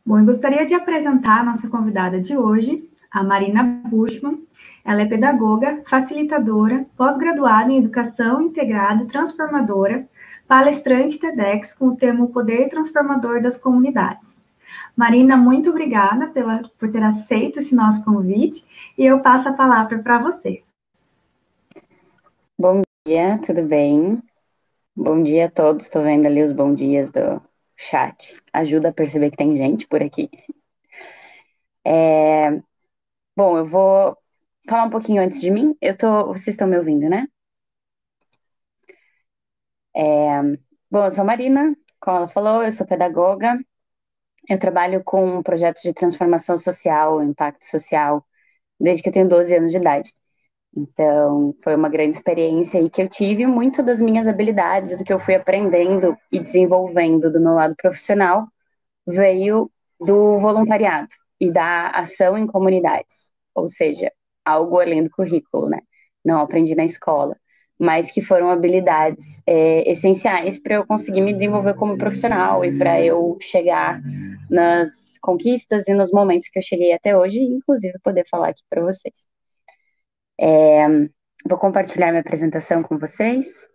Bom, eu gostaria de apresentar a nossa convidada de hoje, a Marina Buschmann. Ela é pedagoga, facilitadora, pós-graduada em Educação Integrada e Transformadora, palestrante TEDx com o tema O Poder Transformador das Comunidades. Marina, muito obrigada por ter aceito esse nosso convite e eu passo a palavra para você. Bom dia, tudo bem? Bom dia a todos, estou vendo ali os bom dias do chat. Ajuda a perceber que tem gente por aqui. Bom, eu vou falar um pouquinho antes de mim. Vocês estão me ouvindo, né? Bom, eu sou a Marina, como ela falou, eu sou pedagoga. Eu trabalho com projetos de transformação social, impacto social, desde que eu tenho 12 anos de idade. Então, foi uma grande experiência aí que eu tive. Muito das minhas habilidades, do que eu fui aprendendo e desenvolvendo do meu lado profissional, veio do voluntariado e da ação em comunidades. Ou seja, algo além do currículo, né? Não aprendi na escola, mas que foram habilidades essenciais para eu conseguir me desenvolver como profissional e para eu chegar nas conquistas e nos momentos que eu cheguei até hoje, e inclusive poder falar aqui para vocês. Vou compartilhar minha apresentação com vocês.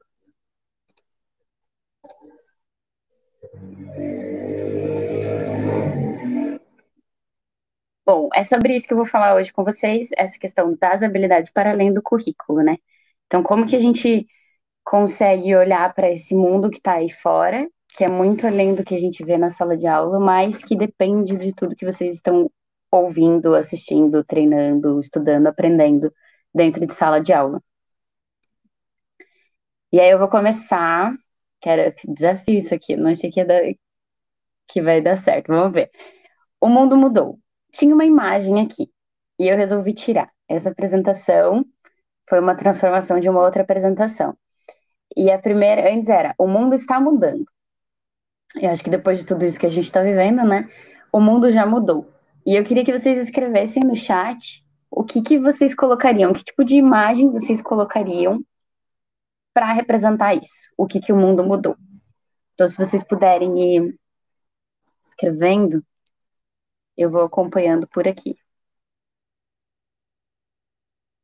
Bom, é sobre isso que eu vou falar hoje com vocês, essa questão das habilidades para além do currículo, né? Então, como que a gente consegue olhar para esse mundo que está aí fora, que é muito além do que a gente vê na sala de aula, mas que depende de tudo que vocês estão ouvindo, assistindo, treinando, estudando, aprendendo dentro de sala de aula. E aí eu vou começar, que desafio isso aqui, não achei que vai dar certo, vamos ver. O mundo mudou. Tinha uma imagem aqui e eu resolvi tirar. Essa apresentação foi uma transformação de uma outra apresentação. E a primeira, antes era, o mundo está mudando. Eu acho que depois de tudo isso que a gente está vivendo, né, o mundo já mudou. E eu queria que vocês escrevessem no chat o que vocês colocariam, que tipo de imagem vocês colocariam para representar isso, o que o mundo mudou. Então, se vocês puderem ir escrevendo, eu vou acompanhando por aqui.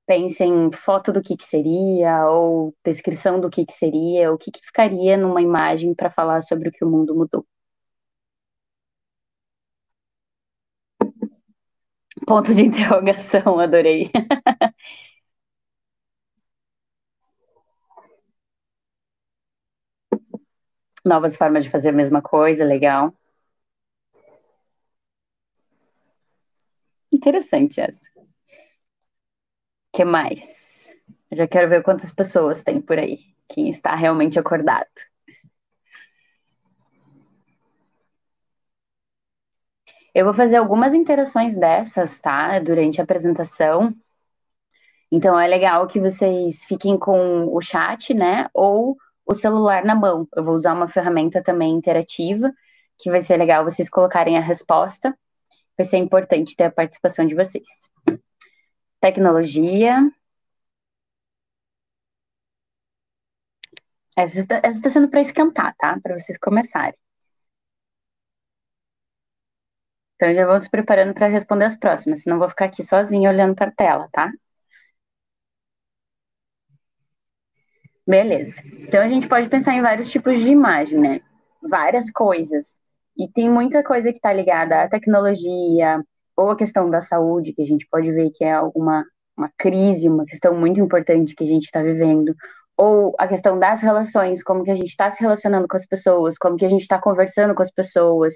Pense em foto do que seria, ou descrição do que seria, o que ficaria numa imagem para falar sobre o que o mundo mudou. Ponto de interrogação, adorei. Novas formas de fazer a mesma coisa, legal. Interessante essa. O que mais? Eu já quero ver quantas pessoas tem por aí. Quem está realmente acordado. Eu vou fazer algumas interações dessas, tá? Durante a apresentação. Então é legal que vocês fiquem com o chat, né? Ou o celular na mão. Eu vou usar uma ferramenta também interativa, que vai ser legal vocês colocarem a resposta. Vai ser importante ter a participação de vocês. Tecnologia. Essa está sendo para esquentar, tá? Para vocês começarem. Então já vou se preparando para responder as próximas, senão vou ficar aqui sozinha olhando para a tela, tá? Beleza. Então a gente pode pensar em vários tipos de imagem, né? Várias coisas. E tem muita coisa que está ligada à tecnologia, ou a questão da saúde, que a gente pode ver que é uma crise, uma questão muito importante que a gente está vivendo, ou a questão das relações, como que a gente está se relacionando com as pessoas, como que a gente está conversando com as pessoas,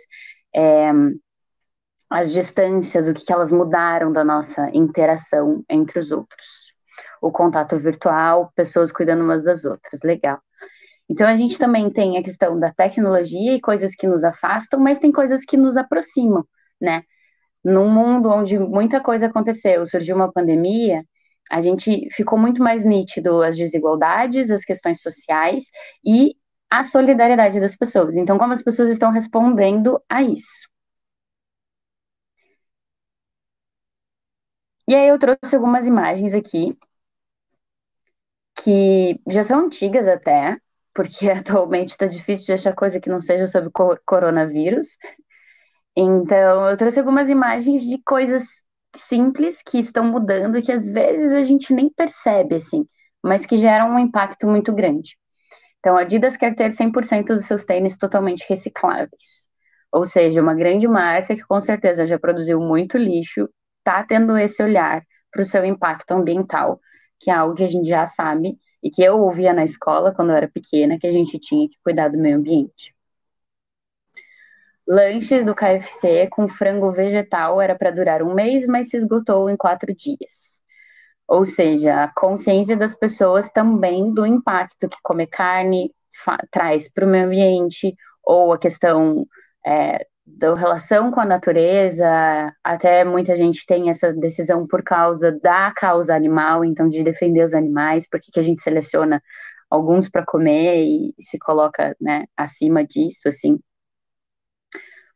as distâncias, o que elas mudaram da nossa interação entre os outros. O contato virtual, pessoas cuidando umas das outras, legal. Então a gente também tem a questão da tecnologia e coisas que nos afastam, mas tem coisas que nos aproximam, né? Num mundo onde muita coisa aconteceu, surgiu uma pandemia, a gente ficou muito mais nítido as desigualdades, as questões sociais e a solidariedade das pessoas. Então, como as pessoas estão respondendo a isso? E aí eu trouxe algumas imagens aqui, que já são antigas até, porque atualmente está difícil de achar coisa que não seja sobre coronavírus. Então, eu trouxe algumas imagens de coisas simples que estão mudando e que às vezes a gente nem percebe, assim, mas que geram um impacto muito grande. Então, a Adidas quer ter 100% dos seus tênis totalmente recicláveis. Ou seja, uma grande marca que com certeza já produziu muito lixo, está tendo esse olhar para o seu impacto ambiental, que é algo que a gente já sabe e que eu ouvia na escola quando eu era pequena, que a gente tinha que cuidar do meio ambiente. Lanches do KFC com frango vegetal era para durar um mês, mas se esgotou em 4 dias. Ou seja, a consciência das pessoas também do impacto que comer carne traz para o meio ambiente, ou a questão da relação com a natureza, até muita gente tem essa decisão por causa da causa animal, então de defender os animais, porque que a gente seleciona alguns para comer e se coloca, né, acima disso, assim.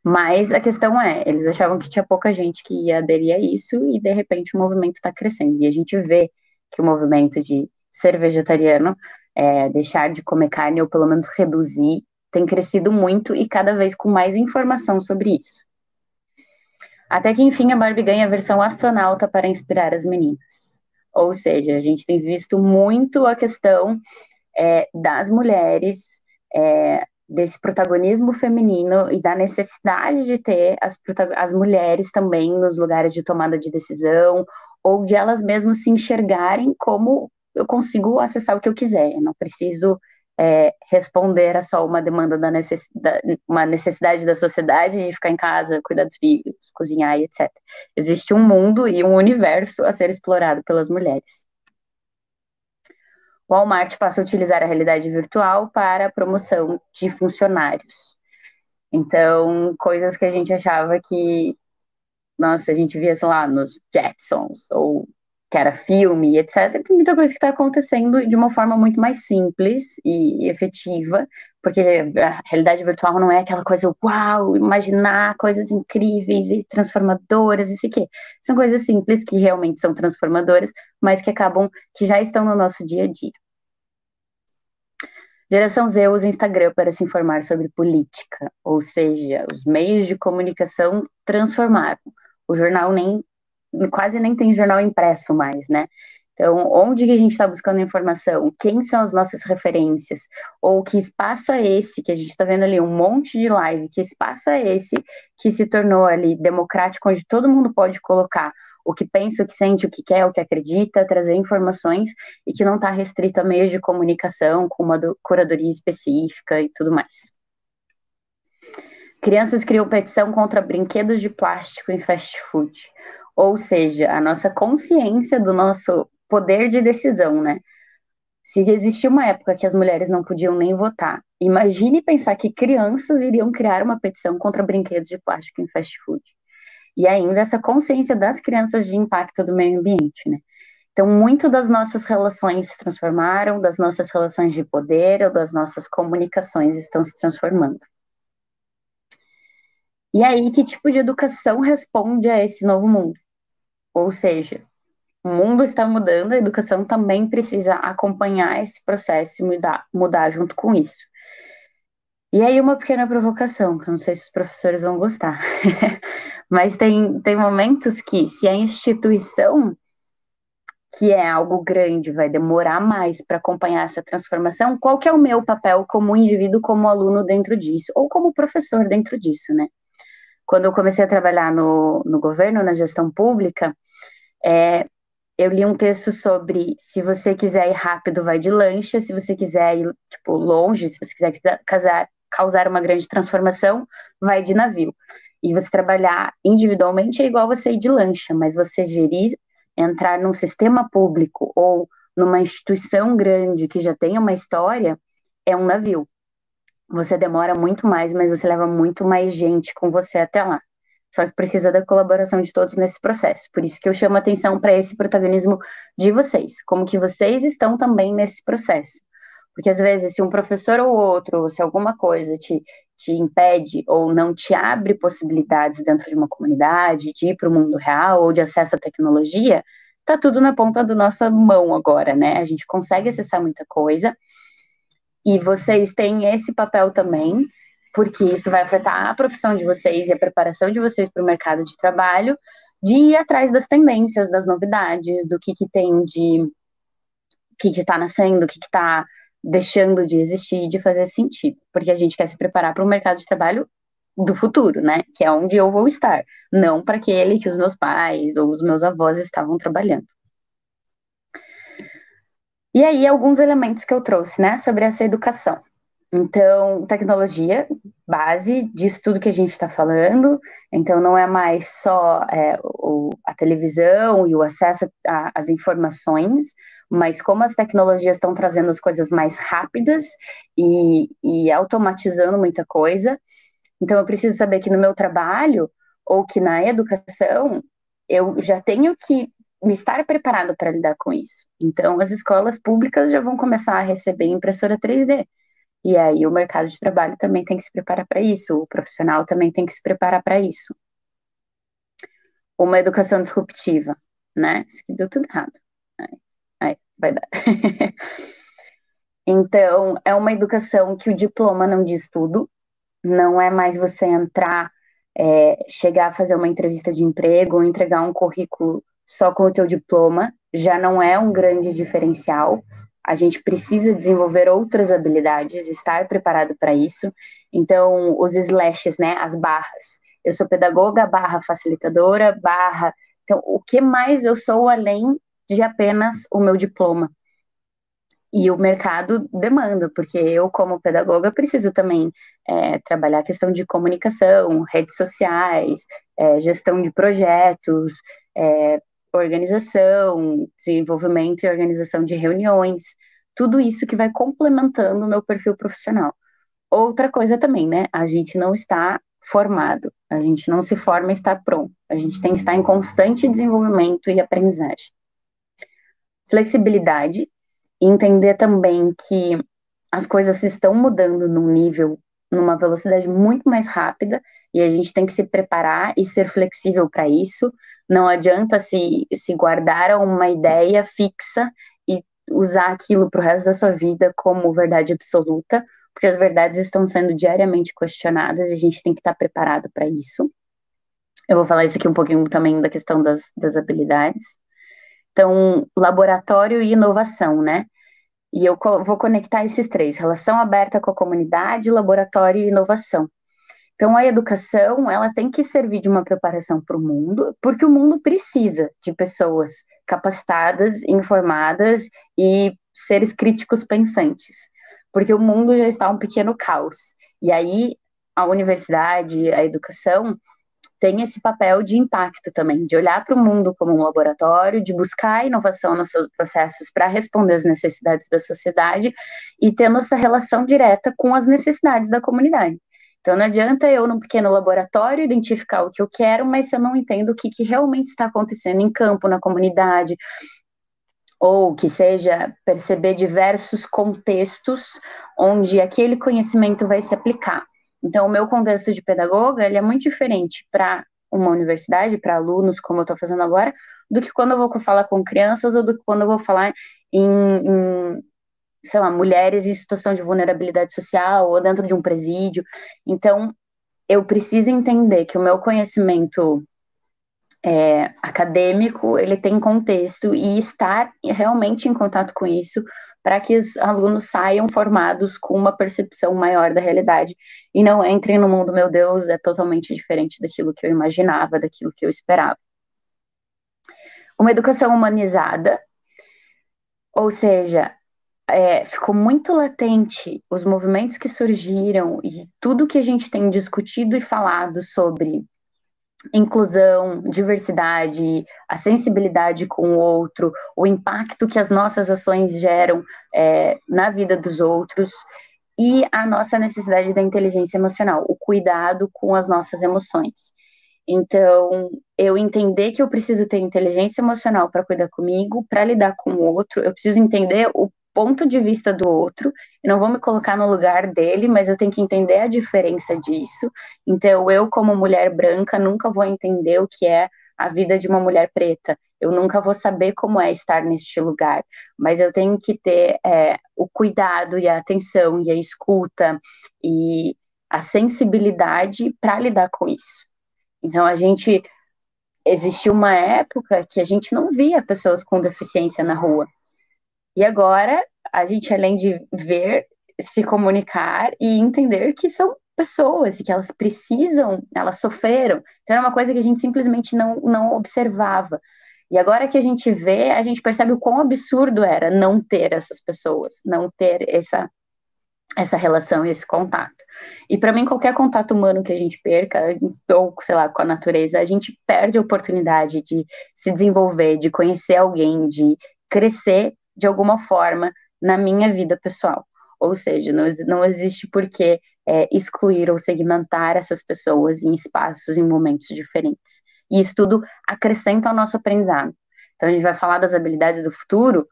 Mas a questão é, eles achavam que tinha pouca gente que ia aderir a isso e de repente o movimento está crescendo. E a gente vê que o movimento de ser vegetariano, deixar de comer carne ou pelo menos reduzir, tem crescido muito e cada vez com mais informação sobre isso. Até que enfim a Barbie ganha a versão astronauta para inspirar as meninas. Ou seja, a gente tem visto muito a questão das mulheres, desse protagonismo feminino e da necessidade de ter as mulheres também nos lugares de tomada de decisão, ou de elas mesmas se enxergarem como eu consigo acessar o que eu quiser, eu não preciso responder a só uma demanda uma necessidade da sociedade de ficar em casa, cuidar dos filhos, cozinhar e etc. Existe um mundo e um universo a ser explorado pelas mulheres. O Walmart passa a utilizar a realidade virtual para a promoção de funcionários. Então, coisas que a gente achava que, nossa, a gente via, sei lá, nos Jetsons, ou que era filme, etc. Tem muita coisa que está acontecendo de uma forma muito mais simples e efetiva, porque a realidade virtual não é aquela coisa, uau, imaginar coisas incríveis e transformadoras, isso aqui. São coisas simples que realmente são transformadoras, mas que que já estão no nosso dia a dia. Geração Z usa Instagram para se informar sobre política, ou seja, os meios de comunicação transformaram. O jornal quase nem tem jornal impresso mais, né? Então, onde que a gente está buscando informação? Quem são as nossas referências? Ou que espaço é esse que a gente está vendo ali, um monte de live, que espaço é esse que se tornou ali democrático, onde todo mundo pode colocar o que pensa, o que sente, o que quer, o que acredita, trazer informações e que não está restrito a meios de comunicação com uma curadoria específica e tudo mais. Crianças criam petição contra brinquedos de plástico em fast food, ou seja, a nossa consciência do nosso poder de decisão, né? Se existia uma época que as mulheres não podiam nem votar, imagine pensar que crianças iriam criar uma petição contra brinquedos de plástico em fast food. E ainda essa consciência das crianças de impacto do meio ambiente, né? Então, muito das nossas relações se transformaram, das nossas relações de poder ou das nossas comunicações estão se transformando. E aí, que tipo de educação responde a esse novo mundo? Ou seja, o mundo está mudando, a educação também precisa acompanhar esse processo e mudar junto com isso. E aí, uma pequena provocação, que eu não sei se os professores vão gostar, mas tem momentos que, se a instituição, que é algo grande, vai demorar mais para acompanhar essa transformação, qual que é o meu papel como indivíduo, como aluno dentro disso, ou como professor dentro disso, né? Quando eu comecei a trabalhar no governo, na gestão pública, eu li um texto sobre se você quiser ir rápido, vai de lancha, se você quiser ir, tipo, longe, se você quiser causar uma grande transformação, vai de navio. E você trabalhar individualmente é igual você ir de lancha, mas você entrar num sistema público ou numa instituição grande que já tem uma história, é um navio. Você demora muito mais, mas você leva muito mais gente com você até lá. Só que precisa da colaboração de todos nesse processo. Por isso que eu chamo atenção para esse protagonismo de vocês, como que vocês estão também nesse processo. Porque às vezes, se um professor ou outro, ou se alguma coisa te impede ou não te abre possibilidades dentro de uma comunidade, de ir para o mundo real ou de acesso à tecnologia, tá tudo na ponta da nossa mão agora, né? A gente consegue acessar muita coisa e vocês têm esse papel também porque isso vai afetar a profissão de vocês e a preparação de vocês para o mercado de trabalho, de ir atrás das tendências, das novidades, do que tem de... o que está nascendo, o que está deixando de existir, de fazer sentido, porque a gente quer se preparar para o mercado de trabalho do futuro, né? Que é onde eu vou estar, não para aquele que os meus pais ou os meus avós estavam trabalhando. E aí, alguns elementos que eu trouxe, né, sobre essa educação. Então, tecnologia, base disso tudo que a gente está falando. Então, não é mais só a televisão e o acesso às informações, mas como as tecnologias estão trazendo as coisas mais rápidas e automatizando muita coisa. Então, eu preciso saber que no meu trabalho ou que na educação, eu já tenho que me estar preparado para lidar com isso. Então, as escolas públicas já vão começar a receber impressora 3D. E aí o mercado de trabalho também tem que se preparar para isso, o profissional também tem que se preparar para isso. Uma educação disruptiva, né? Isso aqui deu tudo errado. Aí vai dar. Então, é uma educação que o diploma não diz tudo, não é mais você entrar, chegar a fazer uma entrevista de emprego ou entregar um currículo só com o teu diploma, já não é um grande diferencial. A gente precisa desenvolver outras habilidades, estar preparado para isso. Então, os slashes, né, as barras. Eu sou pedagoga, barra facilitadora, barra... Então, o que mais eu sou além de apenas o meu diploma? E o mercado demanda, porque eu, como pedagoga, preciso também trabalhar a questão de comunicação, redes sociais, gestão de projetos, organização, desenvolvimento e organização de reuniões, tudo isso que vai complementando o meu perfil profissional. Outra coisa também, né? A gente não está formado, a gente não se forma e está pronto, a gente tem que estar em constante desenvolvimento e aprendizagem. Flexibilidade, e entender também que as coisas estão mudando numa velocidade muito mais rápida, e a gente tem que se preparar e ser flexível para isso. Não adianta se guardar uma ideia fixa e usar aquilo para o resto da sua vida como verdade absoluta, porque as verdades estão sendo diariamente questionadas e a gente tem que estar preparado para isso. Eu vou falar isso aqui um pouquinho também da questão das habilidades. Então, laboratório e inovação, né? E eu vou conectar esses três: relação aberta com a comunidade, laboratório e inovação. Então, a educação, ela tem que servir de uma preparação para o mundo, porque o mundo precisa de pessoas capacitadas, informadas e seres críticos pensantes, porque o mundo já está um pequeno caos. E aí, a universidade, a educação, tem esse papel de impacto também, de olhar para o mundo como um laboratório, de buscar inovação nos seus processos para responder às necessidades da sociedade e tendo essa relação direta com as necessidades da comunidade. Então, não adianta eu, num pequeno laboratório, identificar o que eu quero, mas se eu não entendo o que realmente está acontecendo em campo, na comunidade, ou que seja perceber diversos contextos onde aquele conhecimento vai se aplicar. Então, o meu contexto de pedagoga, ele é muito diferente para uma universidade, para alunos, como eu estou fazendo agora, do que quando eu vou falar com crianças ou do que quando eu vou falar sei lá, mulheres em situação de vulnerabilidade social ou dentro de um presídio. Então, eu preciso entender que o meu conhecimento acadêmico, ele tem contexto e estar realmente em contato com isso para que os alunos saiam formados com uma percepção maior da realidade e não entrem no mundo, meu Deus, é totalmente diferente daquilo que eu imaginava, daquilo que eu esperava. Uma educação humanizada, ou seja, ficou muito latente os movimentos que surgiram e tudo que a gente tem discutido e falado sobre inclusão, diversidade, a sensibilidade com o outro, o impacto que as nossas ações geram na vida dos outros e a nossa necessidade da inteligência emocional, o cuidado com as nossas emoções. Então, eu entender que eu preciso ter inteligência emocional para cuidar comigo, para lidar com o outro, eu preciso entender o ponto de vista do outro, eu não vou me colocar no lugar dele, mas eu tenho que entender a diferença disso. Então, eu, como mulher branca, nunca vou entender o que é a vida de uma mulher preta, eu nunca vou saber como é estar neste lugar, mas eu tenho que ter o cuidado e a atenção e a escuta e a sensibilidade para lidar com isso. Então, existiu uma época que a gente não via pessoas com deficiência na rua. E agora, a gente, além de ver, se comunicar e entender que são pessoas e que elas precisam, elas sofreram. Então, era uma coisa que a gente simplesmente não observava. E agora que a gente vê, a gente percebe o quão absurdo era não ter essas pessoas, não ter essa relação e esse contato. E para mim, qualquer contato humano que a gente perca, ou sei lá, com a natureza, a gente perde a oportunidade de se desenvolver, de conhecer alguém, de crescer de alguma forma na minha vida pessoal. Ou seja, não existe por que excluir ou segmentar essas pessoas em espaços, em momentos diferentes. E isso tudo acrescenta ao nosso aprendizado. Então, a gente vai falar das habilidades do futuro,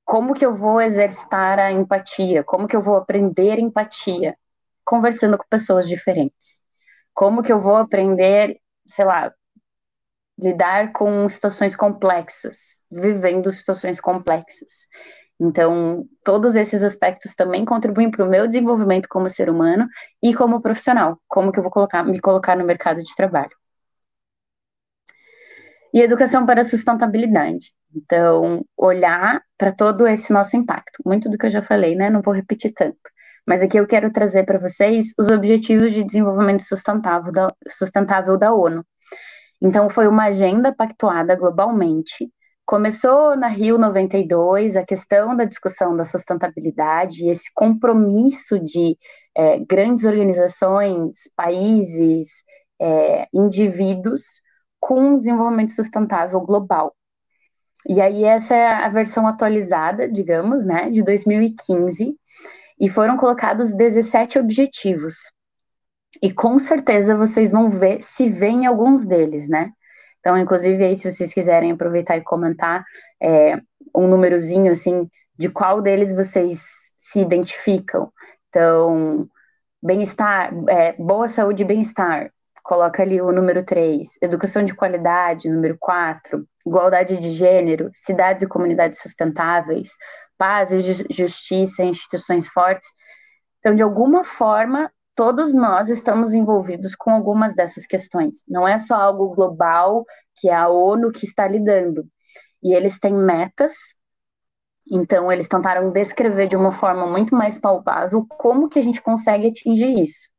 como que eu vou exercitar a empatia? Como que eu vou aprender empatia? Conversando com pessoas diferentes. Como que eu vou aprender, sei lá, lidar com situações complexas, vivendo situações complexas. Então, todos esses aspectos também contribuem para o meu desenvolvimento como ser humano e como profissional. Como que eu vou me colocar no mercado de trabalho. E educação para a sustentabilidade. Então, olhar para todo esse nosso impacto. Muito do que eu já falei, né? Não vou repetir tanto. Mas aqui eu quero trazer para vocês os Objetivos de Desenvolvimento Sustentável da ONU. Então, foi uma agenda pactuada globalmente. Começou na Rio 92, a questão da discussão da sustentabilidade, esse compromisso de grandes organizações, países, indivíduos, com o desenvolvimento sustentável global. E aí essa é a versão atualizada, digamos, né, de 2015, e foram colocados 17 objetivos. E com certeza vocês vão ver se vem alguns deles, né? Então, inclusive, aí, se vocês quiserem aproveitar e comentar um númerozinho, assim, de qual deles vocês se identificam. Então, bem-estar, boa saúde e bem-estar, coloca ali o número 3, educação de qualidade, número 4, igualdade de gênero, cidades e comunidades sustentáveis, paz e justiça, instituições fortes. Então, de alguma forma, todos nós estamos envolvidos com algumas dessas questões. Não é só algo global que é a ONU que está lidando. E eles têm metas, então eles tentaram descrever de uma forma muito mais palpável como que a gente consegue atingir isso.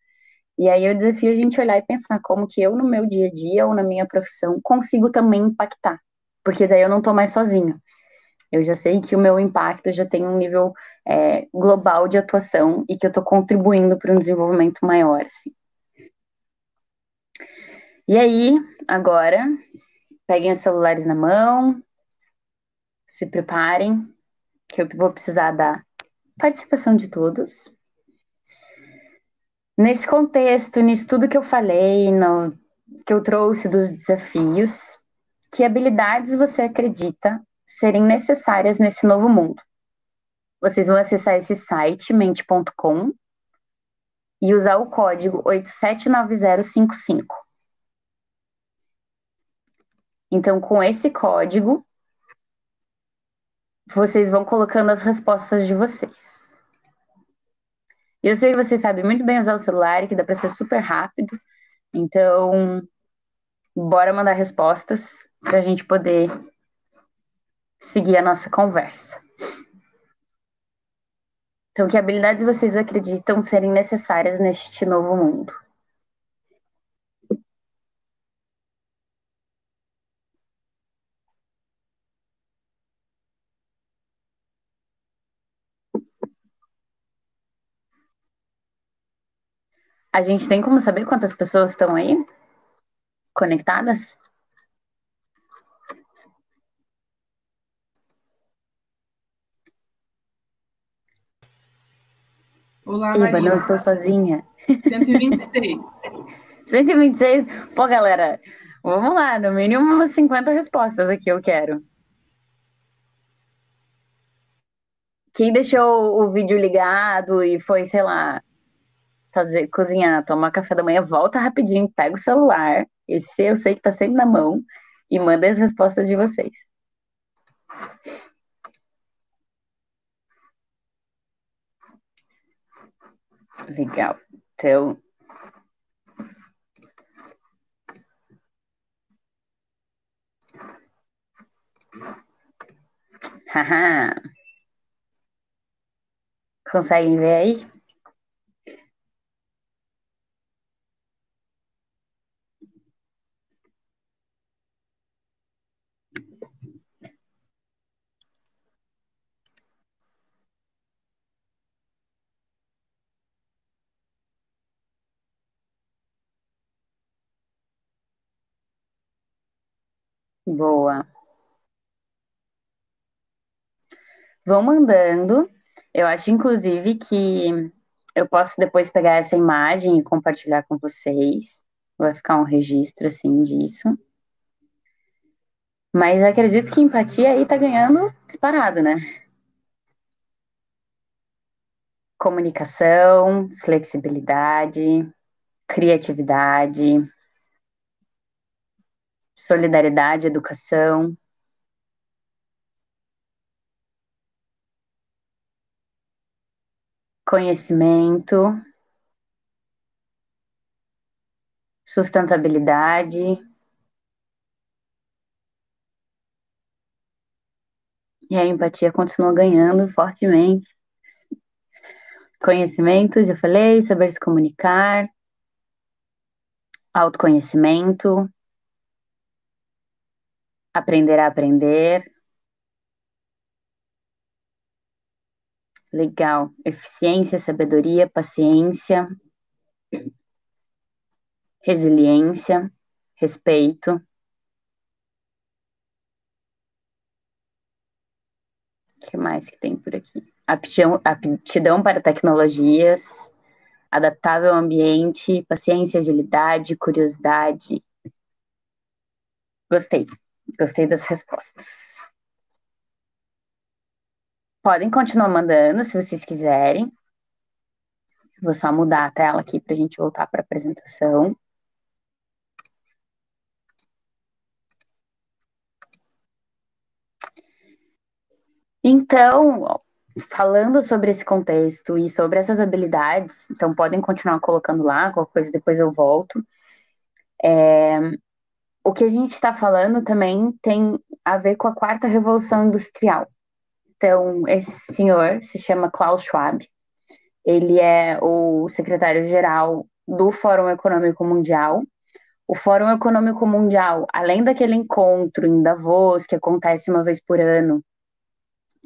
E aí eu desafio a gente olhar e pensar como que eu, no meu dia a dia ou na minha profissão, consigo também impactar. Porque daí eu não estou mais sozinho. Eu já sei que o meu impacto já tem um nível global de atuação e que eu estou contribuindo para um desenvolvimento maior, assim. E aí, agora, peguem os celulares na mão, se preparem, que eu vou precisar da participação de todos. Nesse contexto, nisso tudo que eu falei, que eu trouxe dos desafios, que habilidades você acredita serem necessárias nesse novo mundo? Vocês vão acessar esse site, mente.com, e usar o código 879055. Então, com esse código, vocês vão colocando as respostas de vocês. Eu sei que vocês sabem muito bem usar o celular e que dá para ser super rápido. Então, bora mandar respostas para a gente poder seguir a nossa conversa. Então, que habilidades vocês acreditam serem necessárias neste novo mundo? A gente tem como saber quantas pessoas estão aí conectadas? Olá, Iba, não Maria. estou sozinha. 126. 126? Pô, galera, vamos lá, no mínimo umas 50 respostas aqui eu quero. Quem deixou o vídeo ligado e foi, sei lá, cozinhar, tomar café da manhã, volta rapidinho, pega o celular, esse eu sei que tá sempre na mão, e manda as respostas de vocês. Legal. Então, haha, conseguem ver aí? Boa. Vão mandando. Eu acho, inclusive, que eu posso depois pegar essa imagem e compartilhar com vocês. Vai ficar um registro, assim, disso. Mas acredito que empatia aí tá ganhando disparado, né? Comunicação, flexibilidade, criatividade, solidariedade, educação, conhecimento, sustentabilidade. E a empatia continua ganhando fortemente. Conhecimento, já falei, saber se comunicar, autoconhecimento, aprender a aprender. Legal. Eficiência, sabedoria, paciência, resiliência, respeito. O que mais que tem por aqui? Aptidão para tecnologias, adaptável ao ambiente, paciência, agilidade, curiosidade. Gostei. Gostei das respostas. Podem continuar mandando se vocês quiserem. Vou só mudar a tela aqui para a gente voltar para a apresentação. Então, falando sobre esse contexto e sobre essas habilidades, então podem continuar colocando lá, qualquer coisa depois eu volto. O que a gente está falando também tem a ver com a quarta revolução industrial. Então, esse senhor se chama Klaus Schwab. Ele é o secretário-geral do Fórum Econômico Mundial. O Fórum Econômico Mundial, além daquele encontro em Davos, que acontece uma vez por ano,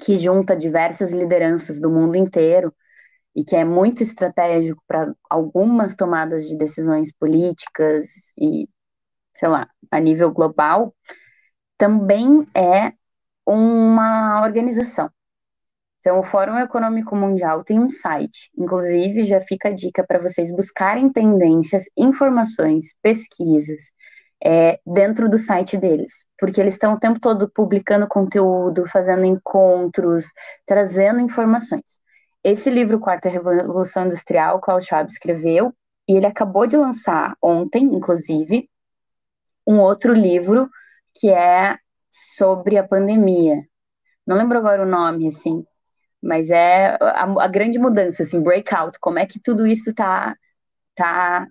que junta diversas lideranças do mundo inteiro e que é muito estratégico para algumas tomadas de decisões políticas e, sei lá, a nível global, também é uma organização. Então, o Fórum Econômico Mundial tem um site, inclusive já fica a dica para vocês buscarem tendências, informações, pesquisas dentro do site deles, porque eles estão o tempo todo publicando conteúdo, fazendo encontros, trazendo informações. Esse livro, Quarta Revolução Industrial, Klaus Schwab escreveu, e ele acabou de lançar ontem, inclusive, um outro livro que é sobre a pandemia. Não lembro agora o nome, assim, mas é a grande mudança, assim, breakout, como é que tudo isso tá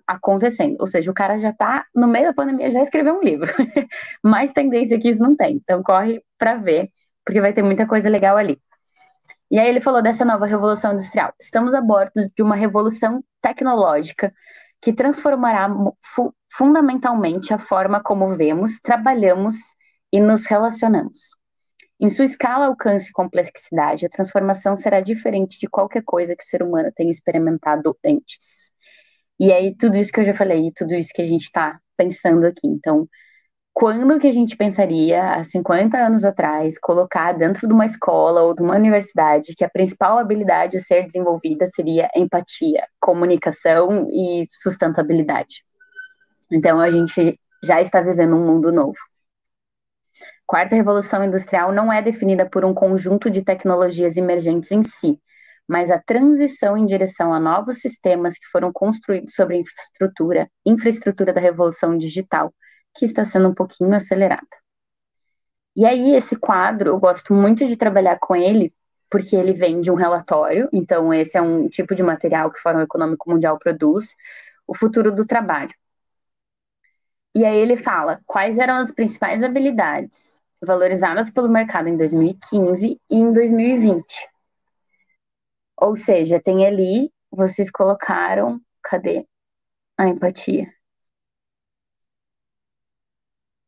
acontecendo. Ou seja, o cara já tá no meio da pandemia, já escreveu um livro. Mais tendência que isso não tem. Então corre para ver, porque vai ter muita coisa legal ali. E aí ele falou dessa nova revolução industrial. Estamos a bordo de uma revolução tecnológica que transformará fundamentalmente a forma como vemos, trabalhamos e nos relacionamos. Em sua escala, alcance e complexidade, a transformação será diferente de qualquer coisa que o ser humano tenha experimentado antes. E aí, tudo isso que eu já falei, tudo isso que a gente está pensando aqui. Então, quando que a gente pensaria, há 50 anos atrás, colocar dentro de uma escola ou de uma universidade que a principal habilidade a ser desenvolvida seria empatia, comunicação e sustentabilidade? Então, a gente já está vivendo um mundo novo. Quarta revolução industrial não é definida por um conjunto de tecnologias emergentes em si, mas a transição em direção a novos sistemas que foram construídos sobre a infraestrutura da revolução digital, que está sendo um pouquinho acelerada. E aí, esse quadro, eu gosto muito de trabalhar com ele, porque ele vem de um relatório, então esse é um tipo de material que o Fórum Econômico Mundial produz, o futuro do trabalho. E aí ele fala quais eram as principais habilidades valorizadas pelo mercado em 2015 e em 2020. Ou seja, tem ali, vocês colocaram, cadê a empatia?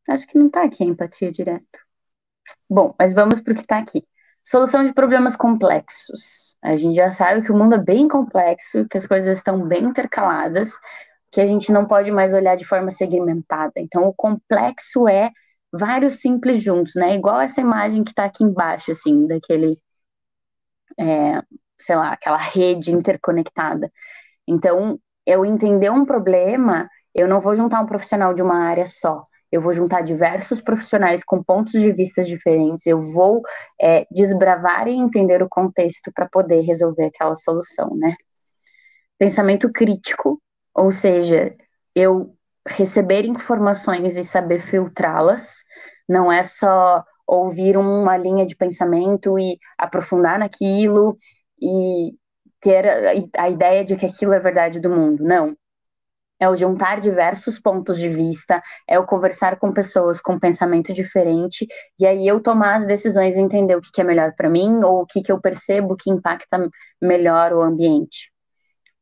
Acho que não está aqui a empatia direto. Bom, mas vamos para o que está aqui. Solução de problemas complexos. A gente já sabe que o mundo é bem complexo, que as coisas estão bem intercaladas, que a gente não pode mais olhar de forma segmentada. Então, o complexo é vários simples juntos, né? Igual essa imagem que está aqui embaixo, assim, daquele, sei lá, aquela rede interconectada. Então, eu entender um problema, eu não vou juntar um profissional de uma área só. Eu vou juntar diversos profissionais com pontos de vista diferentes. Eu vou desbravar e entender o contexto para poder resolver aquela solução, né? Pensamento crítico, ou seja, eu receber informações e saber filtrá-las, não é só ouvir uma linha de pensamento e aprofundar naquilo e ter a ideia de que aquilo é verdade do mundo. Não. É o juntar diversos pontos de vista, é o conversar com pessoas com pensamento diferente, e aí eu tomar as decisões e entender o que é melhor para mim, ou o que eu percebo que impacta melhor o ambiente.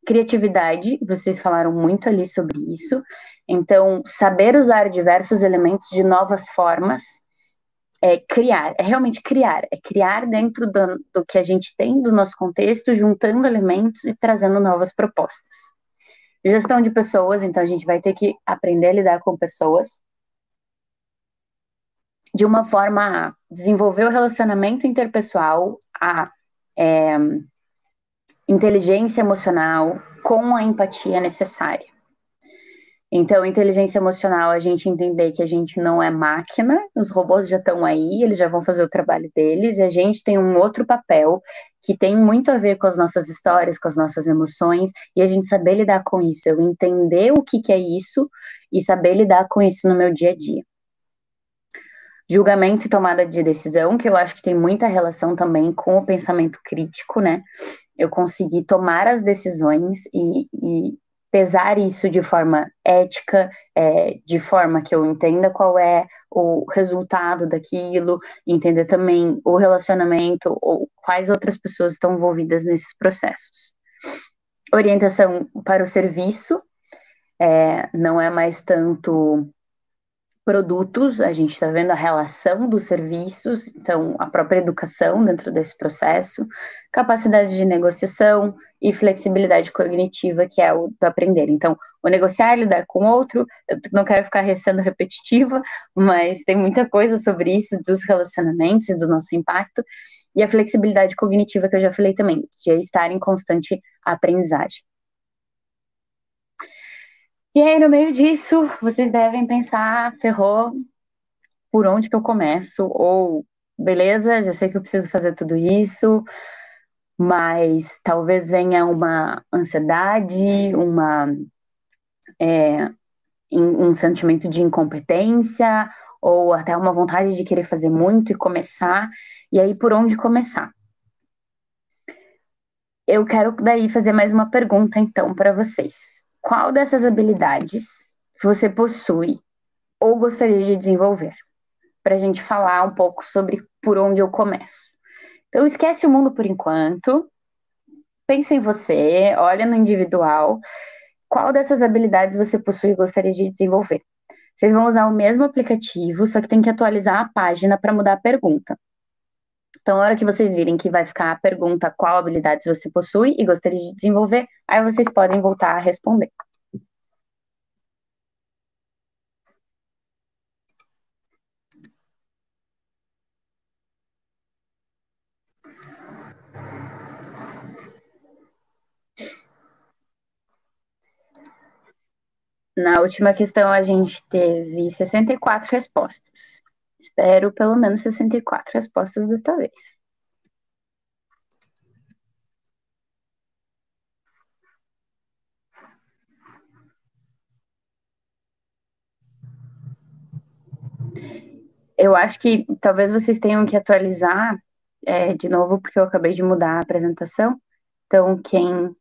Criatividade, vocês falaram muito ali sobre isso, então saber usar diversos elementos de novas formas, criar, é realmente criar, é criar dentro do que a gente tem, do nosso contexto, juntando elementos e trazendo novas propostas. Gestão de pessoas, então a gente vai ter que aprender a lidar com pessoas de uma forma a desenvolver o relacionamento interpessoal, a inteligência emocional com a empatia necessária. Então, inteligência emocional, a gente entender que a gente não é máquina, os robôs já estão aí, eles já vão fazer o trabalho deles, e a gente tem um outro papel que tem muito a ver com as nossas histórias, com as nossas emoções, e a gente saber lidar com isso, eu entender o que é isso e saber lidar com isso no meu dia a dia. Julgamento e tomada de decisão, que eu acho que tem muita relação também com o pensamento crítico, né? Eu conseguir tomar as decisões e pesar isso de forma ética, de forma que eu entenda qual é o resultado daquilo, entender também o relacionamento ou quais outras pessoas estão envolvidas nesses processos. Orientação para o serviço, não é mais tanto produtos, a gente está vendo a relação dos serviços, então a própria educação dentro desse processo, capacidade de negociação e flexibilidade cognitiva, que é o do aprender. Então, o negociar, lidar com o outro, eu não quero ficar sendo repetitiva, mas tem muita coisa sobre isso, dos relacionamentos e do nosso impacto, e a flexibilidade cognitiva que eu já falei também, de estar em constante aprendizagem. E aí, no meio disso, vocês devem pensar, ferrou, por onde que eu começo? Ou, beleza, já sei que eu preciso fazer tudo isso, mas talvez venha uma ansiedade, um sentimento de incompetência, ou até uma vontade de querer fazer muito e começar. E aí, por onde começar? Eu quero daí fazer mais uma pergunta, então, para vocês. Qual dessas habilidades você possui ou gostaria de desenvolver? Para a gente falar um pouco sobre por onde eu começo. Então, esquece o mundo por enquanto, pense em você, olha no individual, qual dessas habilidades você possui e gostaria de desenvolver. Vocês vão usar o mesmo aplicativo, só que tem que atualizar a página para mudar a pergunta. Então, na hora que vocês virem que vai ficar a pergunta qual habilidades você possui e gostaria de desenvolver, aí vocês podem voltar a responder. Na última questão, a gente teve 64 respostas. Espero pelo menos 64 respostas desta vez. Eu acho que talvez vocês tenham que atualizar de novo, porque eu acabei de mudar a apresentação. Então, quem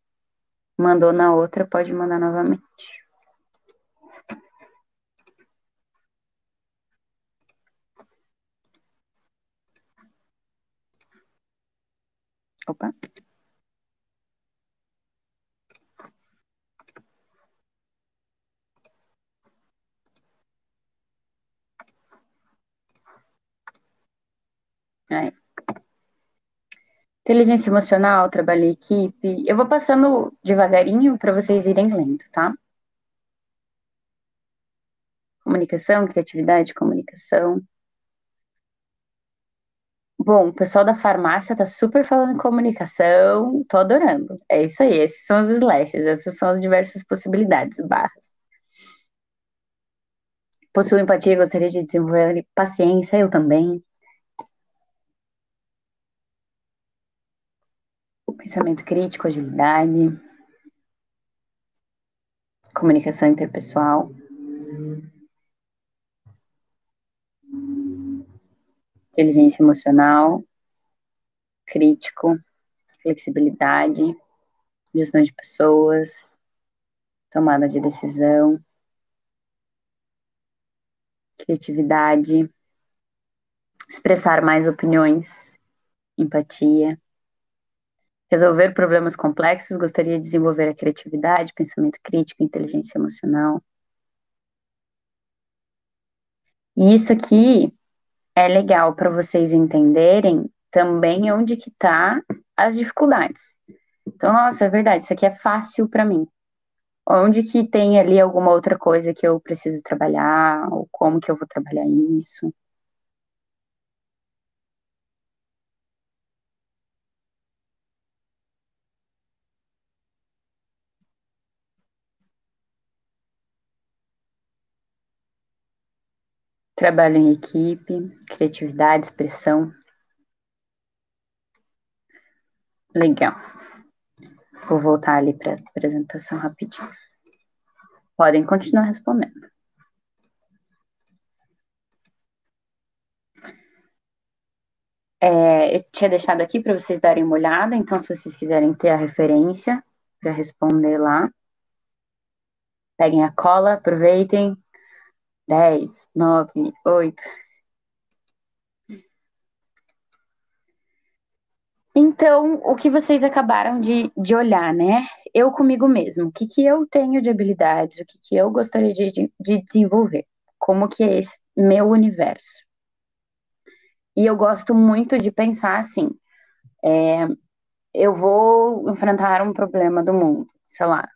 mandou na outra pode mandar novamente. Opa. Aí. Inteligência emocional, trabalho em equipe. Eu vou passando devagarinho para vocês irem lendo, tá? Comunicação, criatividade, comunicação. Bom, o pessoal da farmácia tá super falando em comunicação, tô adorando. É isso aí, esses são os slashes, essas são as diversas possibilidades, barras. Possuo empatia, gostaria de desenvolver paciência, eu também. O pensamento crítico, agilidade. Comunicação interpessoal. Inteligência emocional. Crítico. Flexibilidade. Gestão de pessoas. Tomada de decisão. Criatividade. Expressar mais opiniões. Empatia. Resolver problemas complexos, gostaria de desenvolver a criatividade, pensamento crítico, inteligência emocional. E isso aqui é legal para vocês entenderem também onde que tá as dificuldades. Então, nossa, é verdade, isso aqui é fácil para mim. Onde que tem ali alguma outra coisa que eu preciso trabalhar, ou como que eu vou trabalhar isso? Trabalho em equipe, criatividade, expressão. Legal. Vou voltar ali para a apresentação rapidinho. Podem continuar respondendo. Eu tinha deixado aqui para vocês darem uma olhada, então se vocês quiserem ter a referência para responder lá, peguem a cola, aproveitem. 10, 9, 8. Então, o que vocês acabaram de olhar, né? Eu comigo mesmo, o que eu tenho de habilidades, o que eu gostaria de desenvolver, como que é esse meu universo. E eu gosto muito de pensar assim, eu vou enfrentar um problema do mundo, sei lá,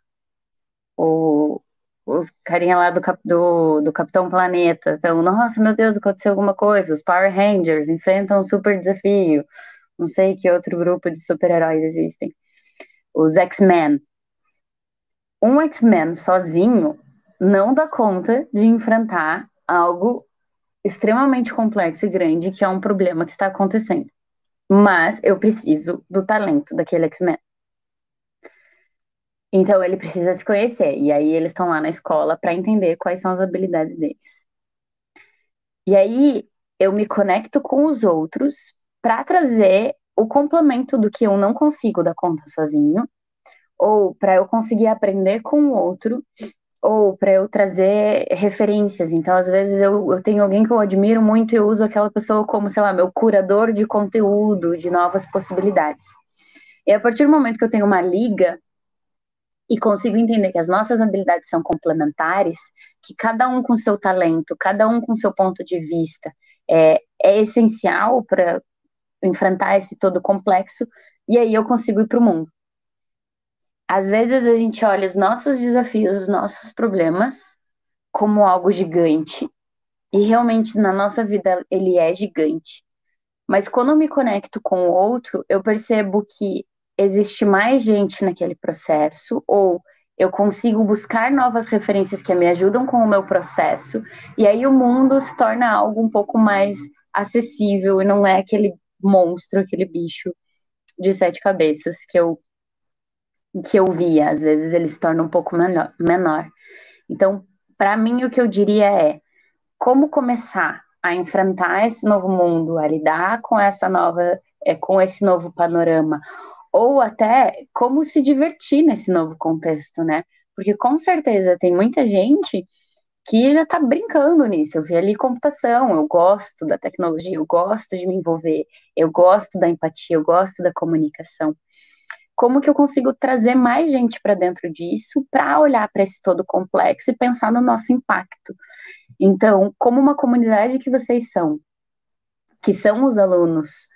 os carinha lá do Capitão Planeta, então, nossa, meu Deus, aconteceu alguma coisa, os Power Rangers enfrentam um super desafio, não sei que outro grupo de super-heróis existem, os X-Men. Um X-Men sozinho não dá conta de enfrentar algo extremamente complexo e grande, que é um problema que está acontecendo. Mas eu preciso do talento daquele X-Men. Então ele precisa se conhecer. E aí eles estão lá na escola para entender quais são as habilidades deles. E aí eu me conecto com os outros para trazer o complemento do que eu não consigo dar conta sozinho, ou para eu conseguir aprender com o outro, ou para eu trazer referências. Então, às vezes, eu tenho alguém que eu admiro muito e eu uso aquela pessoa como, sei lá, meu curador de conteúdo, de novas possibilidades. E a partir do momento que eu tenho uma liga e consigo entender que as nossas habilidades são complementares, que cada um com seu talento, cada um com seu ponto de vista, é essencial para enfrentar esse todo complexo, e aí eu consigo ir para o mundo. Às vezes a gente olha os nossos desafios, os nossos problemas como algo gigante, e realmente na nossa vida ele é gigante. Mas quando eu me conecto com o outro, eu percebo que existe mais gente naquele processo, ou eu consigo buscar novas referências que me ajudam com o meu processo, e aí o mundo se torna algo um pouco mais acessível e não é aquele monstro, aquele bicho de 7 cabeças que eu via. Às vezes ele se torna um pouco menor. Então, para mim, o que eu diria é como começar a enfrentar esse novo mundo, a lidar com essa nova com esse novo panorama, ou até como se divertir nesse novo contexto, né? Porque com certeza tem muita gente que já está brincando nisso. Eu vi ali computação, eu gosto da tecnologia, eu gosto de me envolver, eu gosto da empatia, eu gosto da comunicação. Como que eu consigo trazer mais gente para dentro disso, para olhar para esse todo complexo e pensar no nosso impacto? Então, como uma comunidade que são os alunos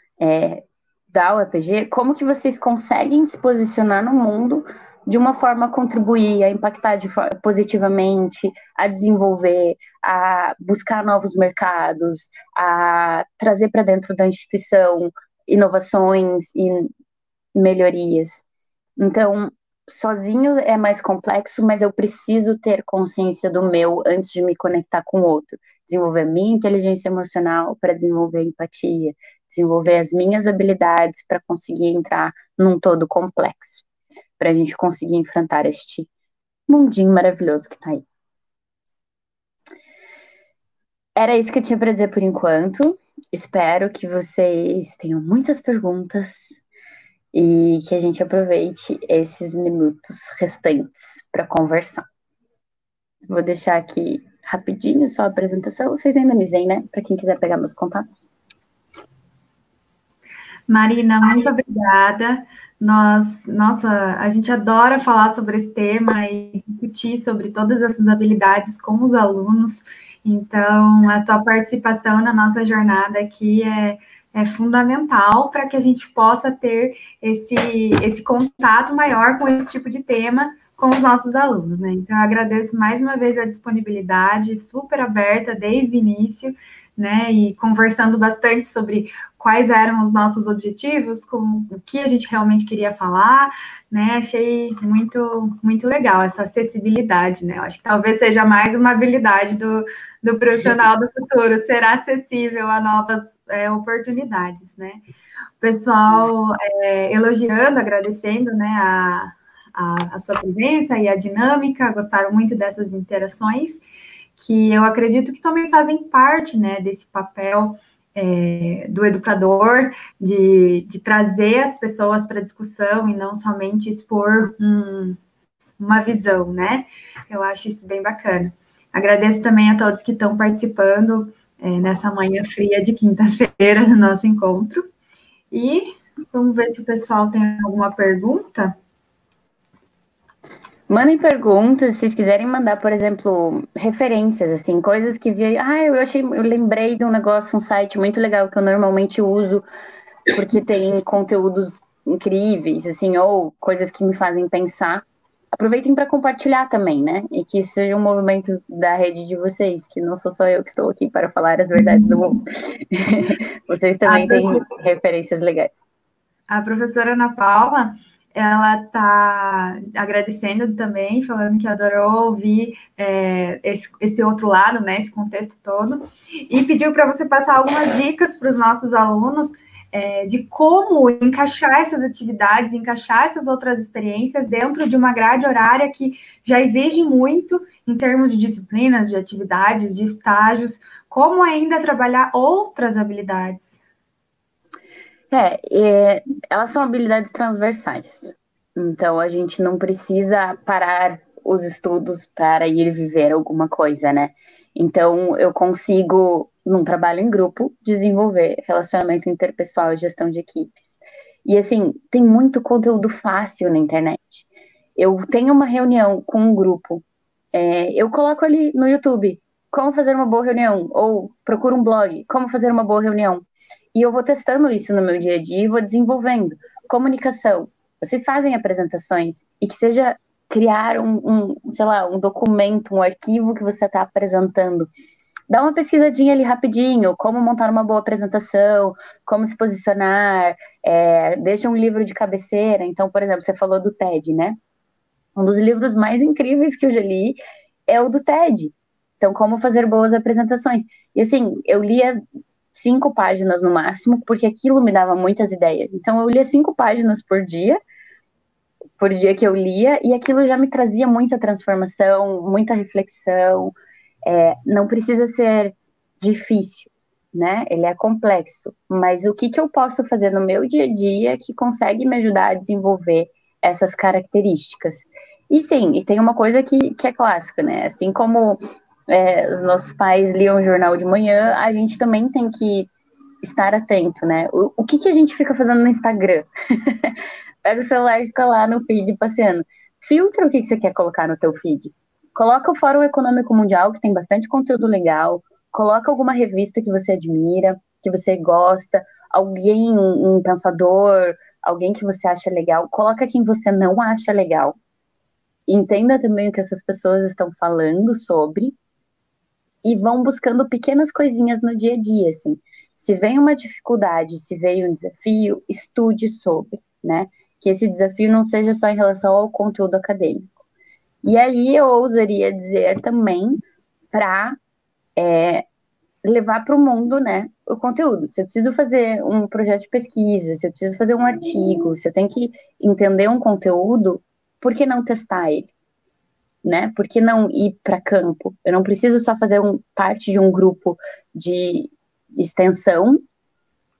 da UEPG, como que vocês conseguem se posicionar no mundo de uma forma a contribuir, a impactar positivamente, a desenvolver, a buscar novos mercados, a trazer para dentro da instituição inovações e melhorias? Então, sozinho é mais complexo, mas eu preciso ter consciência do meu antes de me conectar com o outro. Desenvolver minha inteligência emocional para desenvolver empatia, desenvolver as minhas habilidades para conseguir entrar num todo complexo, para a gente conseguir enfrentar este mundinho maravilhoso que está aí. Era isso que eu tinha para dizer por enquanto. Espero que vocês tenham muitas perguntas e que a gente aproveite esses minutos restantes para conversar. Vou deixar aqui rapidinho só a apresentação. Vocês ainda me veem, né? Para quem quiser pegar meus contatos. Marina, muito obrigada. Nossa, a gente adora falar sobre esse tema e discutir sobre todas essas habilidades com os alunos. Então, a tua participação na nossa jornada aqui é fundamental para que a gente possa ter esse contato maior com esse tipo de tema com os nossos alunos, né? Então, eu agradeço mais uma vez a disponibilidade, super aberta desde o início, né? E conversando bastante sobre quais eram os nossos objetivos, com o que a gente realmente queria falar, né? Achei muito legal essa acessibilidade, né? Eu acho que talvez seja mais uma habilidade do profissional do futuro, ser acessível a novas oportunidades, né? O pessoal elogiando, agradecendo, né, a sua presença e a dinâmica, gostaram muito dessas interações, que eu acredito que também fazem parte, né, desse papel do educador, de trazer as pessoas para a discussão e não somente expor uma visão, né? Eu acho isso bem bacana. Agradeço também a todos que estão participando nessa manhã fria de quinta-feira do nosso encontro. E vamos ver se o pessoal tem alguma pergunta. Mandem perguntas, se vocês quiserem mandar, por exemplo, referências, assim, coisas que vi. Eu lembrei de um negócio, um site muito legal que eu normalmente uso, porque tem conteúdos incríveis, assim, ou coisas que me fazem pensar. Aproveitem para compartilhar também, né? E que isso seja um movimento da rede de vocês, que não sou só eu que estou aqui para falar as verdades do mundo. Vocês também têm referências legais. A professora Ana Paula, ela está agradecendo também, falando que adorou ouvir esse outro lado, né, esse contexto todo, e pediu para você passar algumas dicas para os nossos alunos de como encaixar essas atividades, encaixar essas outras experiências dentro de uma grade horária que já exige muito em termos de disciplinas, de atividades, de estágios, como ainda trabalhar outras habilidades. Elas são habilidades transversais. Então, a gente não precisa parar os estudos para ir viver alguma coisa, né? Então, eu consigo, num trabalho em grupo, desenvolver relacionamento interpessoal e gestão de equipes. E, assim, tem muito conteúdo fácil na internet. Eu tenho uma reunião com um grupo, eu coloco ali no YouTube como fazer uma boa reunião, ou procuro um blog, como fazer uma boa reunião. E eu vou testando isso no meu dia a dia e vou desenvolvendo. Comunicação. Vocês fazem apresentações e que seja criar um documento, um arquivo que você está apresentando. Dá uma pesquisadinha ali rapidinho, como montar uma boa apresentação, como se posicionar, deixa um livro de cabeceira. Então, por exemplo, você falou do TED, né? Um dos livros mais incríveis que eu já li é o do TED. Então, como fazer boas apresentações. E assim, eu lia 5 páginas no máximo, porque aquilo me dava muitas ideias. Então, eu lia 5 páginas por dia que eu lia, e aquilo já me trazia muita transformação, muita reflexão. Não precisa ser difícil. né? Ele é complexo, mas o que eu posso fazer no meu dia a dia que consegue me ajudar a desenvolver essas características? E sim, e tem uma coisa que é clássica, né? Assim como os nossos pais liam o jornal de manhã, a gente também tem que estar atento, né? O que a gente fica fazendo no Instagram? Pega o celular e fica lá no feed passeando. Filtra o que você quer colocar no teu feed. Coloca o Fórum Econômico Mundial, que tem bastante conteúdo legal. Coloca alguma revista que você admira, que você gosta. Alguém, um pensador, alguém que você acha legal. Coloca quem você não acha legal. Entenda também o que essas pessoas estão falando sobre. E vão buscando pequenas coisinhas no dia a dia, assim. Se vem uma dificuldade, se veio um desafio, estude sobre, né? Que esse desafio não seja só em relação ao conteúdo acadêmico. E aí eu ousaria dizer também para levar para o mundo, né, o conteúdo. Se eu preciso fazer um projeto de pesquisa, se eu preciso fazer um artigo, se eu tenho que entender um conteúdo, por que não testar ele? Né? Por que não ir para campo? Eu não preciso só fazer parte de um grupo de extensão,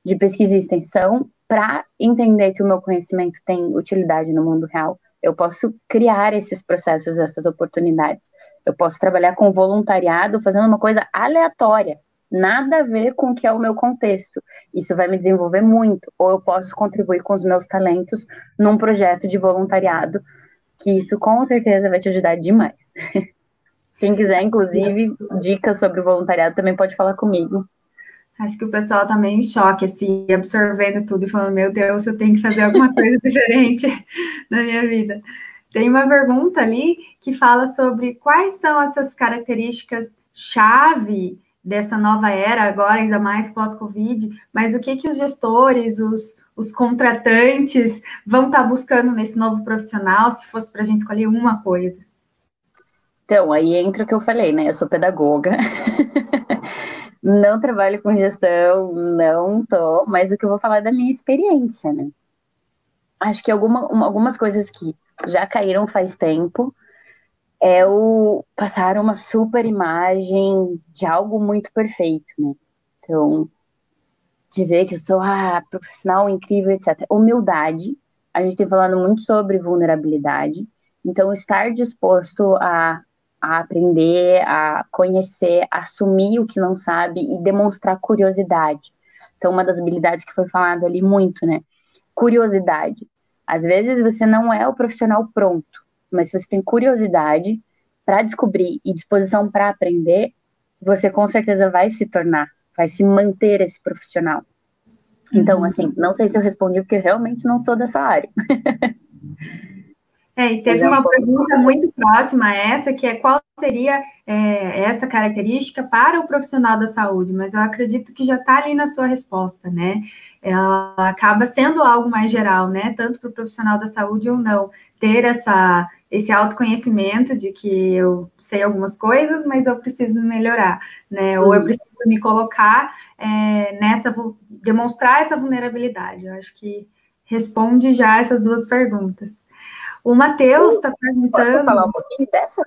de pesquisa e extensão, para entender que o meu conhecimento tem utilidade no mundo real. Eu posso criar esses processos, essas oportunidades. Eu posso trabalhar com voluntariado, fazendo uma coisa aleatória, nada a ver com o que é o meu contexto. Isso vai me desenvolver muito. Ou eu posso contribuir com os meus talentos num projeto de voluntariado, que isso com certeza vai te ajudar demais. Quem quiser, inclusive, dicas sobre voluntariado também pode falar comigo. Acho que o pessoal tá meio em choque, assim, absorvendo tudo e falando, meu Deus, eu tenho que fazer alguma coisa diferente na minha vida. Tem uma pergunta ali que fala sobre quais são essas características-chave dessa nova era, agora ainda mais pós-Covid, mas o que os gestores, os contratantes vão estar buscando nesse novo profissional, se fosse para a gente escolher uma coisa? Então, aí entra o que eu falei, né? Eu sou pedagoga, não trabalho com gestão, não tô, mas o que eu vou falar é da minha experiência, né? Acho que algumas coisas que já caíram faz tempo é o passar uma super imagem de algo muito perfeito, né? Então, dizer que eu sou profissional incrível, etc. Humildade, a gente tem falado muito sobre vulnerabilidade, então estar disposto a aprender, a conhecer, a assumir o que não sabe e demonstrar curiosidade. Então, uma das habilidades que foi falado ali muito, né? Curiosidade. Às vezes você não é o profissional pronto, mas se você tem curiosidade para descobrir e disposição para aprender, você com certeza vai se tornar, vai se manter esse profissional. Então, assim, não sei se eu respondi, porque eu realmente não sou dessa área. E teve uma pergunta muito próxima a essa, que é qual seria essa característica para o profissional da saúde, mas eu acredito que já está ali na sua resposta, né? Ela acaba sendo algo mais geral, né? Tanto para o profissional da saúde ou não, ter esse autoconhecimento de que eu sei algumas coisas, mas eu preciso melhorar, né? Ou eu preciso me colocar demonstrar essa vulnerabilidade. Eu acho que responde já essas duas perguntas. O Matheus está perguntando... Posso falar um pouquinho dessa?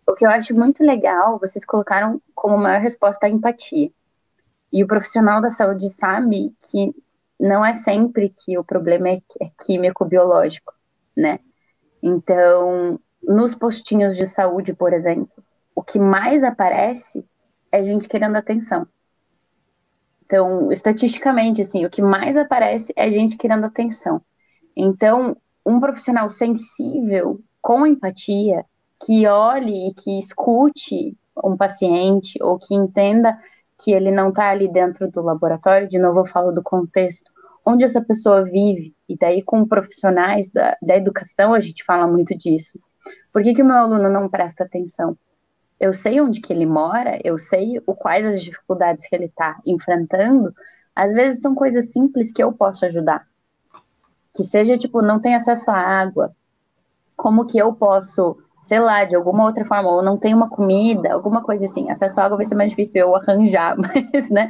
O que eu acho muito legal, vocês colocaram como maior resposta a empatia. E o profissional da saúde sabe que não é sempre que o problema é químico, biológico, né? Então, nos postinhos de saúde, por exemplo, o que mais aparece é gente querendo atenção. Então, estatisticamente, assim, o que mais aparece é gente querendo atenção. Então, um profissional sensível, com empatia, que olhe e que escute um paciente, ou que entenda que ele não está ali dentro do laboratório, de novo eu falo do contexto, onde essa pessoa vive, e daí com profissionais da educação a gente fala muito disso. Por que o meu aluno não presta atenção? Eu sei onde que ele mora, eu sei quais as dificuldades que ele está enfrentando, às vezes são coisas simples que eu posso ajudar. Que seja, tipo, não tem acesso à água, como que eu posso, sei lá, de alguma outra forma, ou não tem uma comida, alguma coisa assim, acesso à água vai ser mais difícil eu arranjar, mas, né?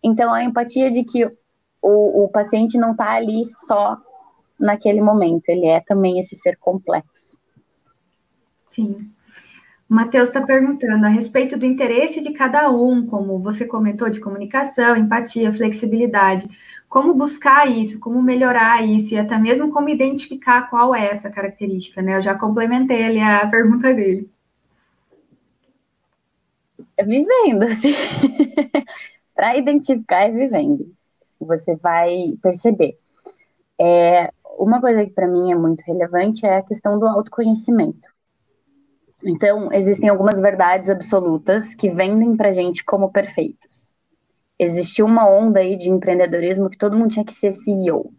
Então, a empatia de que o paciente não está ali só naquele momento, ele é também esse ser complexo. Sim. O Matheus está perguntando a respeito do interesse de cada um, como você comentou, de comunicação, empatia, flexibilidade. Como buscar isso, como melhorar isso, e até mesmo como identificar qual é essa característica, né? Eu já complementei ali a pergunta dele. Vivendo, assim. Para identificar é vivendo. Você vai perceber. Uma coisa que para mim é muito relevante é a questão do autoconhecimento. Então, existem algumas verdades absolutas que vendem pra gente como perfeitas. Existiu uma onda aí de empreendedorismo que todo mundo tinha que ser CEO.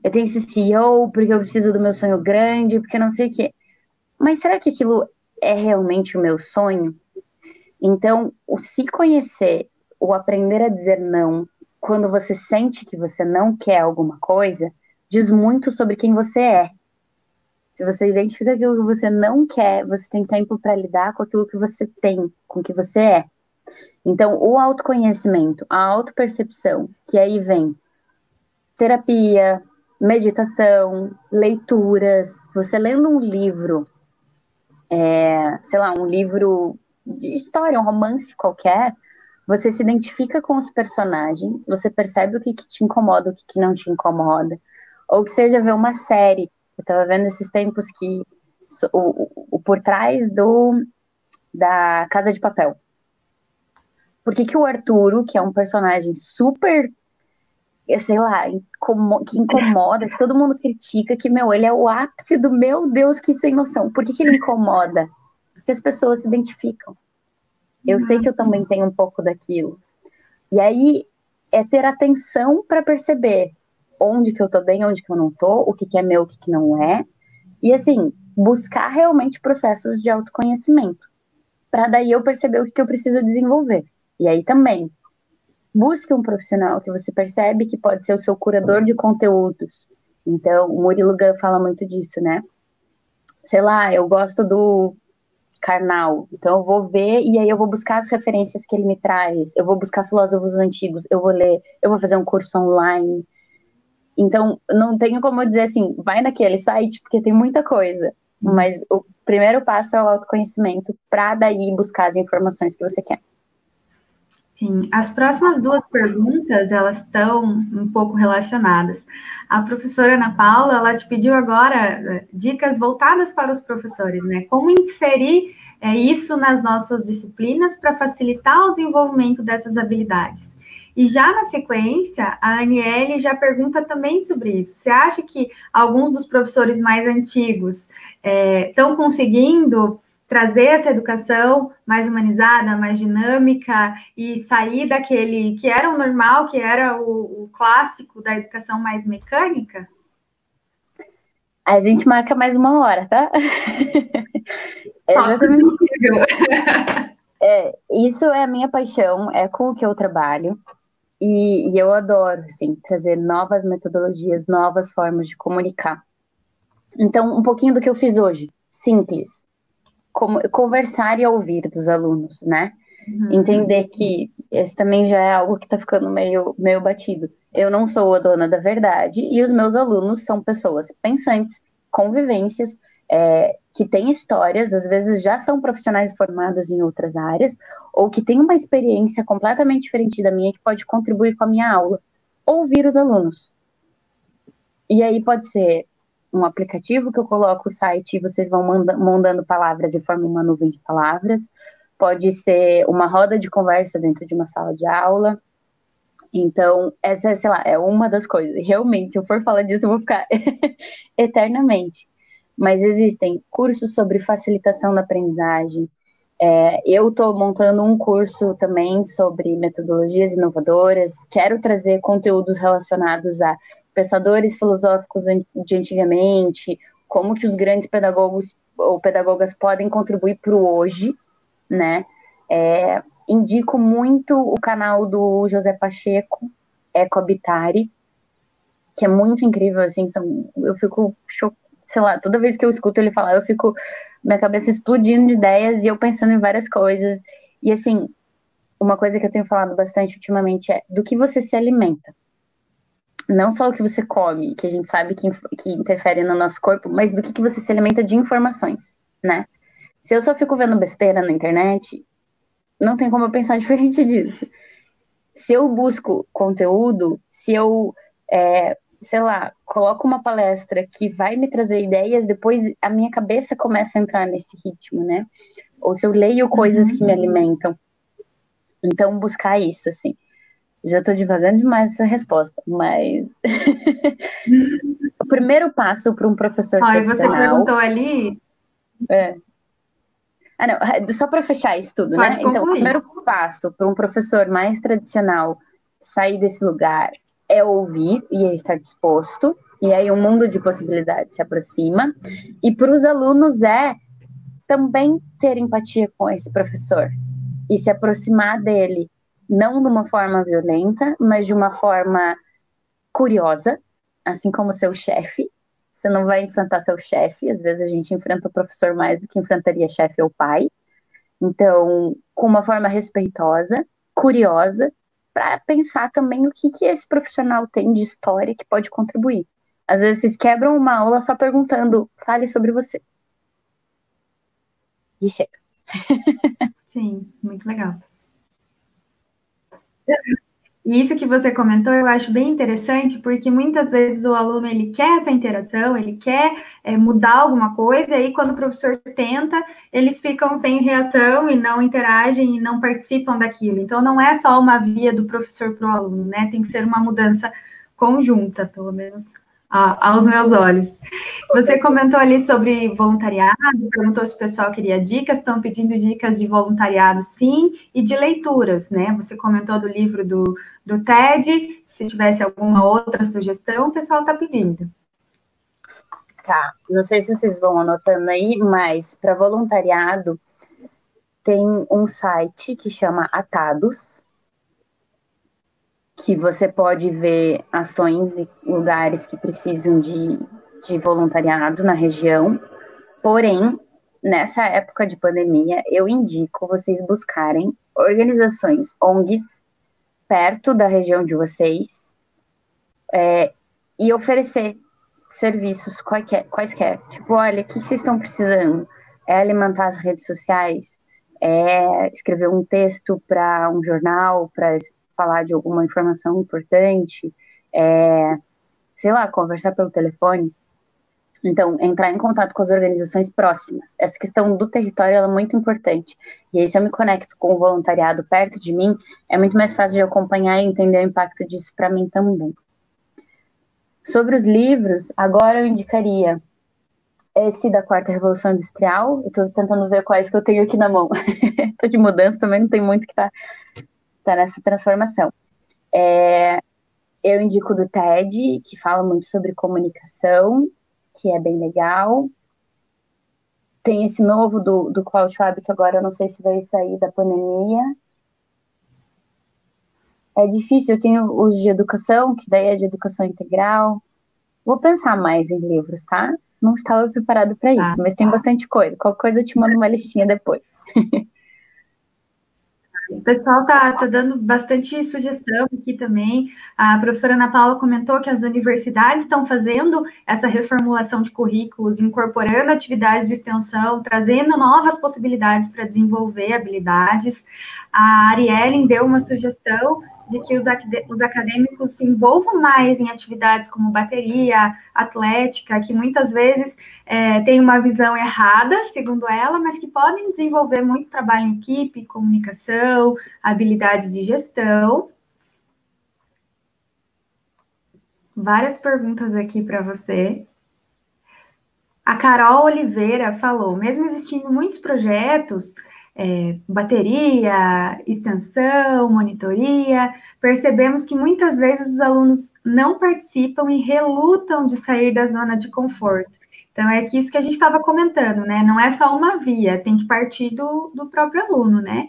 Eu tenho que ser CEO porque eu preciso do meu sonho grande, porque não sei o quê. Mas será que aquilo é realmente o meu sonho? Então, o se conhecer, o aprender a dizer não, quando você sente que você não quer alguma coisa, diz muito sobre quem você é. Se você identifica aquilo que você não quer, você tem tempo para lidar com aquilo que você tem, com o que você é. Então, o autoconhecimento, a autopercepção, que aí vem terapia, meditação, leituras. Você lendo um livro, sei lá, um livro de história, um romance qualquer, você se identifica com os personagens, você percebe o que te incomoda, o que não te incomoda. Ou que seja ver uma série. Eu estava vendo esses tempos que o por trás da Casa de Papel. Por que o Arturo, que é um personagem super, sei lá, que incomoda, que todo mundo critica, que, ele é o ápice do meu Deus, que sem noção. Por que ele incomoda? Porque as pessoas se identificam. Eu sei que eu também tenho um pouco daquilo. E aí é ter atenção para perceber onde que eu tô bem, onde que eu não tô, o que é meu, o que não é. E assim, buscar realmente processos de autoconhecimento. Para daí eu perceber o que eu preciso desenvolver. E aí também, busque um profissional que você percebe que pode ser o seu curador de conteúdos. Então, o Murilo Gun fala muito disso, né? Sei lá, eu gosto do Karnal, então eu vou ver e aí eu vou buscar as referências que ele me traz, eu vou buscar filósofos antigos, eu vou ler, eu vou fazer um curso online. Então, não tenho como dizer assim, vai naquele site, porque tem muita coisa. Mas o primeiro passo é o autoconhecimento, para daí buscar as informações que você quer. Sim, as próximas duas perguntas, elas estão um pouco relacionadas. A professora Ana Paula, ela te pediu agora dicas voltadas para os professores, né? Como inserir isso nas nossas disciplinas para facilitar o desenvolvimento dessas habilidades. E já na sequência, a Aniele já pergunta também sobre isso. Você acha que alguns dos professores mais antigos estão conseguindo trazer essa educação mais humanizada, mais dinâmica e sair daquele que era o normal, que era o clássico da educação mais mecânica? A gente marca mais uma hora, tá? Exatamente. Isso é a minha paixão, é com o que eu trabalho. E eu adoro, assim, trazer novas metodologias, novas formas de comunicar. Então, um pouquinho do que eu fiz hoje, simples. Conversar e ouvir dos alunos, né? Entender que esse também já é algo que tá ficando meio batido. Eu não sou a dona da verdade e os meus alunos são pessoas pensantes, com vivências, que têm histórias, às vezes já são profissionais formados em outras áreas, ou que têm uma experiência completamente diferente da minha que pode contribuir com a minha aula. Ouvir os alunos. E aí pode ser um aplicativo que eu coloco o site e vocês vão mandando palavras e formam uma nuvem de palavras. Pode ser uma roda de conversa dentro de uma sala de aula. Então, essa, sei lá, é uma das coisas. Realmente, se eu for falar disso, eu vou ficar eternamente. Mas existem cursos sobre facilitação da aprendizagem. Eu estou montando um curso também sobre metodologias inovadoras. Quero trazer conteúdos relacionados a pensadores filosóficos de antigamente, como que os grandes pedagogos ou pedagogas podem contribuir para o hoje, né? Indico muito o canal do José Pacheco, Ecohabitare, que é muito incrível, assim, eu fico chocada, sei lá, toda vez que eu escuto ele falar, eu fico, minha cabeça explodindo de ideias e eu pensando em várias coisas, e assim, uma coisa que eu tenho falado bastante ultimamente é do que você se alimenta. Não só o que você come, que a gente sabe que interfere no nosso corpo, mas do que você se alimenta de informações, né? Se eu só fico vendo besteira na internet, não tem como eu pensar diferente disso. Se eu busco conteúdo, se eu, sei lá, coloco uma palestra que vai me trazer ideias, depois a minha cabeça começa a entrar nesse ritmo, né? Ou se eu leio coisas que me alimentam. Então, buscar isso, assim. Já tô divagando demais essa resposta, mas... O primeiro passo para um professor Ó, e você tradicional... perguntou ali, Ah, não, só para fechar isso tudo, né? pode Então, o concluir. primeiro passo para um professor mais tradicional sair desse lugar é ouvir e é estar disposto, e aí um mundo de possibilidades se aproxima. E para os alunos é também ter empatia com esse professor e se aproximar dele, não de uma forma violenta, mas de uma forma curiosa, assim como seu chefe. Você não vai enfrentar seu chefe, às vezes a gente enfrenta o professor mais do que enfrentaria chefe ou pai. Então, com uma forma respeitosa, curiosa, para pensar também o que esse profissional tem de história que pode contribuir. Às vezes vocês quebram uma aula só perguntando, fale sobre você. E chega. Sim, muito legal. E isso que você comentou, eu acho bem interessante, porque muitas vezes o aluno ele quer essa interação, ele quer mudar alguma coisa, e aí quando o professor tenta, eles ficam sem reação e não interagem e não participam daquilo. Então, não é só uma via do professor para o aluno, né? Tem que ser uma mudança conjunta, pelo menos aos meus olhos. Você comentou ali sobre voluntariado, perguntou se o pessoal queria dicas, estão pedindo dicas de voluntariado, sim, e de leituras, né? Você comentou do livro do TED, se tivesse alguma outra sugestão, o pessoal está pedindo. Tá, não sei se vocês vão anotando aí, mas para voluntariado tem um site que chama Atados, que você pode ver ações e lugares que precisam de voluntariado na região. Porém, nessa época de pandemia, eu indico vocês buscarem organizações ONGs perto da região de vocês e oferecer serviços quaisquer. Tipo, olha, o que vocês estão precisando? É alimentar as redes sociais? É escrever um texto para um jornal, para falar de alguma informação importante? Sei lá, conversar pelo telefone? Então, entrar em contato com as organizações próximas. Essa questão do território ela é muito importante. E aí, se eu me conecto com o voluntariado perto de mim, é muito mais fácil de acompanhar e entender o impacto disso para mim também. Sobre os livros, agora eu indicaria esse da Quarta Revolução Industrial. Eu estou tentando ver quais que eu tenho aqui na mão. Estou de mudança, também não tem muito que tá nessa transformação. Eu indico do TED, que fala muito sobre comunicação, que é bem legal. Tem esse novo do Klaus Schwab, que agora eu não sei se vai sair da pandemia. É difícil, eu tenho os de educação, que daí é de educação integral. Vou pensar mais em livros, tá? Não estava preparado para isso, mas tem bastante coisa. Qualquer coisa eu te mando uma listinha depois. O pessoal tá dando bastante sugestão aqui também. A professora Ana Paula comentou que as universidades estão fazendo essa reformulação de currículos, incorporando atividades de extensão, trazendo novas possibilidades para desenvolver habilidades. A Ariellen deu uma sugestão de que os acadêmicos se envolvam mais em atividades como bateria, atlética, que muitas vezes têm uma visão errada, segundo ela, mas que podem desenvolver muito trabalho em equipe, comunicação, habilidade de gestão. Várias perguntas aqui para você. A Carol Oliveira falou, mesmo existindo muitos projetos, bateria, extensão, monitoria, percebemos que muitas vezes os alunos não participam e relutam de sair da zona de conforto. Então, é que isso que a gente estava comentando, né? Não é só uma via, tem que partir do próprio aluno, né?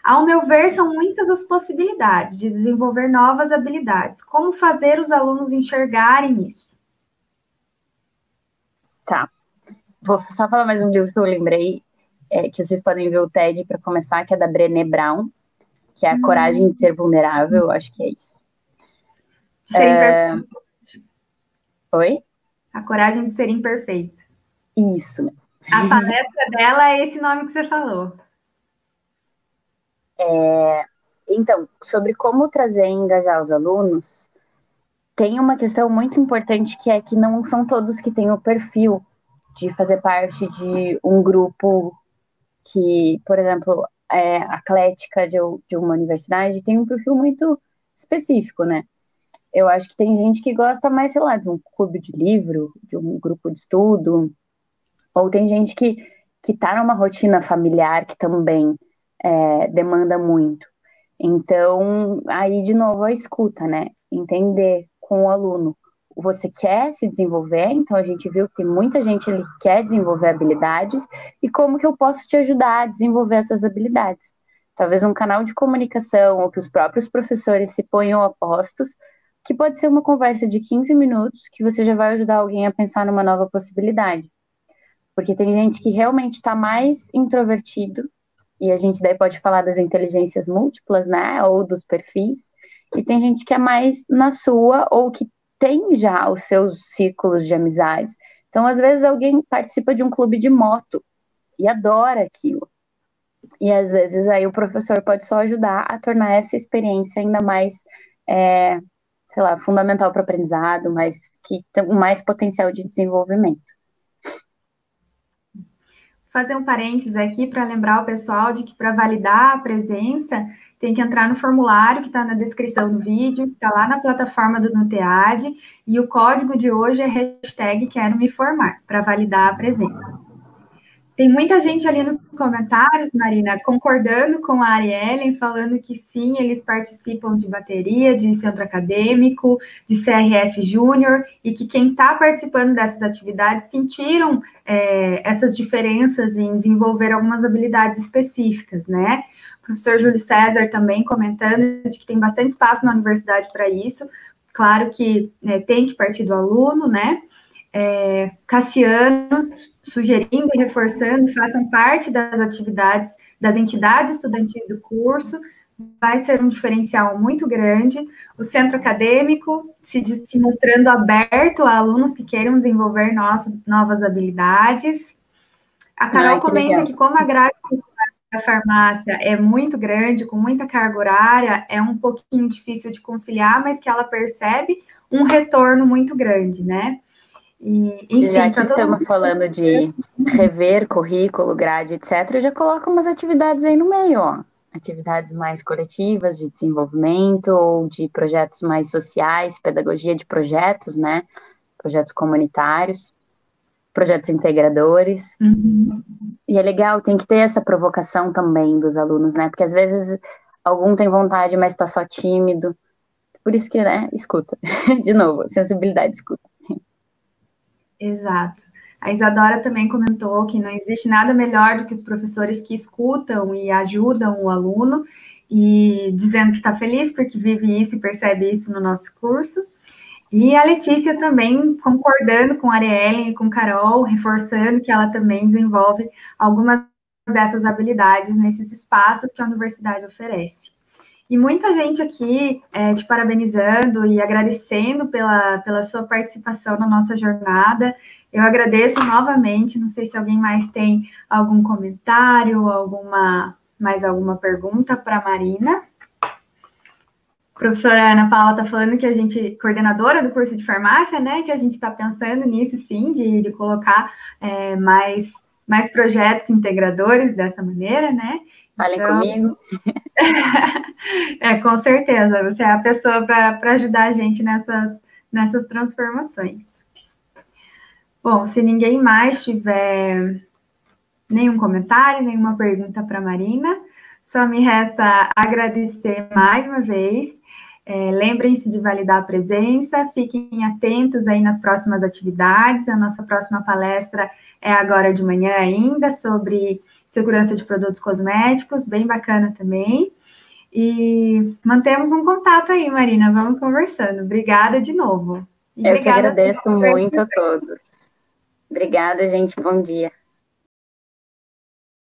Ao meu ver, são muitas as possibilidades de desenvolver novas habilidades. Como fazer os alunos enxergarem isso? Tá. Vou só falar mais um livro que eu lembrei, que vocês podem ver o TED para começar, que é da Brené Brown, que é A Coragem de Ser Vulnerável, eu acho que é isso. Ser imperfeito. Oi? A coragem de ser imperfeito. Isso mesmo. A palestra dela é esse nome que você falou. Então, sobre como trazer e engajar os alunos, tem uma questão muito importante que é que não são todos que têm o perfil de fazer parte de um grupo que, por exemplo, atlética de uma universidade tem um perfil muito específico, né? Eu acho que tem gente que gosta mais, sei lá, de um clube de livro, de um grupo de estudo, ou tem gente que tá numa rotina familiar que também demanda muito. Então, aí, de novo, a escuta, né? Entender com o aluno. Você quer se desenvolver, então a gente viu que tem muita gente ali que quer desenvolver habilidades, e como que eu posso te ajudar a desenvolver essas habilidades? Talvez um canal de comunicação, ou que os próprios professores se ponham a postos, que pode ser uma conversa de 15 minutos, que você já vai ajudar alguém a pensar numa nova possibilidade. Porque tem gente que realmente está mais introvertido, e a gente daí pode falar das inteligências múltiplas, né, ou dos perfis, e tem gente que é mais na sua, ou que tem já os seus círculos de amizades. Então, às vezes, alguém participa de um clube de moto e adora aquilo. E, às vezes, aí o professor pode só ajudar a tornar essa experiência ainda mais, sei lá, fundamental para o aprendizado, mas que tem mais potencial de desenvolvimento. Fazer um parênteses aqui para lembrar o pessoal de que para validar a presença tem que entrar no formulário que está na descrição do vídeo, que está lá na plataforma do Nutead, e o código de hoje é hashtag quero me formar, para validar a presença. Tem muita gente ali nos comentários, Marina, concordando com a Ariellen, falando que sim, eles participam de bateria, de centro acadêmico, de CRF Júnior, e que quem está participando dessas atividades sentiram essas diferenças em desenvolver algumas habilidades específicas, né? O professor Júlio César também comentando de que tem bastante espaço na universidade para isso. Claro que tem que partir do aluno, né? Cassiano sugerindo e reforçando, façam parte das atividades das entidades estudantis do curso, vai ser um diferencial muito grande. O centro acadêmico se mostrando aberto a alunos que queiram desenvolver novas habilidades. A Carol comenta que como a grade da farmácia é muito grande, com muita carga horária, é um pouquinho difícil de conciliar, mas que ela percebe um retorno muito grande, né? E, enfim, já que estamos falando de rever currículo, grade, etc., eu já coloco umas atividades aí no meio, ó. Atividades mais coletivas, de desenvolvimento, ou de projetos mais sociais, pedagogia de projetos, né? Projetos comunitários, projetos integradores. Uhum. E é legal, tem que ter essa provocação também dos alunos, né? Porque às vezes algum tem vontade, mas está só tímido. Por isso que, né, escuta. De novo, sensibilidade, escuta. Exato. A Isadora também comentou que não existe nada melhor do que os professores que escutam e ajudam o aluno, e dizendo que está feliz porque vive isso e percebe isso no nosso curso. E a Letícia também concordando com a Ariellen e com a Carol, reforçando que ela também desenvolve algumas dessas habilidades nesses espaços que a universidade oferece. E muita gente aqui te parabenizando e agradecendo pela sua participação na nossa jornada. Eu agradeço novamente, não sei se alguém mais tem algum comentário, mais alguma pergunta para a Marina. A professora Ana Paula está falando que a gente, coordenadora do curso de farmácia, né, que a gente está pensando nisso, sim, de colocar mais projetos integradores dessa maneira, né? Falem comigo. Com certeza, você é a pessoa para ajudar a gente nessas transformações. Bom, se ninguém mais tiver nenhum comentário, nenhuma pergunta para a Marina, só me resta agradecer mais uma vez. Lembrem-se de validar a presença, fiquem atentos aí nas próximas atividades. A nossa próxima palestra é agora de manhã ainda, sobre segurança de produtos cosméticos, bem bacana também. E mantemos um contato aí, Marina, vamos conversando. Obrigada de novo. Eu te agradeço muito a todos. Obrigada, gente, bom dia.